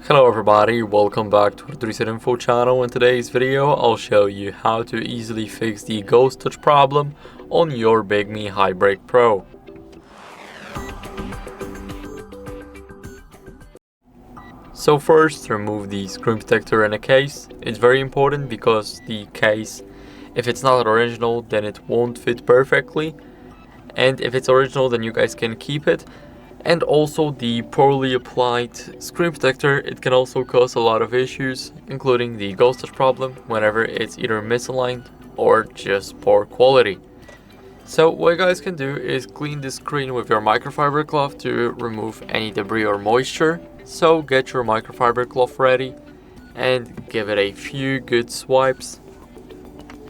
Hello everybody, welcome back to the Reset Info channel. In today's video, I'll show you how to easily fix the ghost touch problem on your BIGME HiBreak Pro. So first, remove the screen protector in a case. It's very important because the case, if it's not original, then it won't fit perfectly. And if it's original, then you guys can keep it. And also the poorly applied screen protector, it can also cause a lot of issues, including the ghost touch problem whenever it's either misaligned or just poor quality. So what you guys can do is clean the screen with your microfiber cloth to remove any debris or moisture. So get your microfiber cloth ready and give it a few good swipes.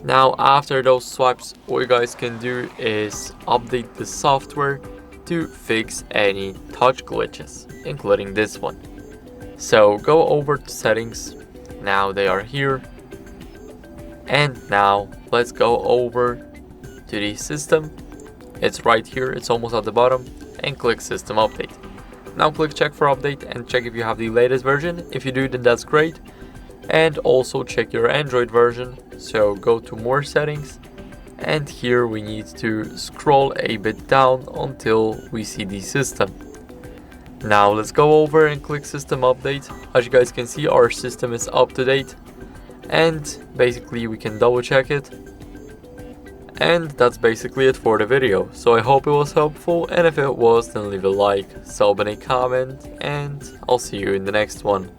Now after those swipes, what you guys can do is update the software to fix any touch glitches, including this one. So go over to settings, now they are here, and now let's go over to the system. It's right here, it's almost at the bottom, and click system update. Now click check for update and check if you have the latest version. If you do, then that's great. And also check your Android version, so go to more settings. And here we need to scroll a bit down until we see the system. Now let's go over and click system update. As you guys can see, our system is up to date. And basically we can double check it. And that's basically it for the video. So I hope it was helpful, and if it was, then leave a like, sub and a comment, and I'll see you in the next one.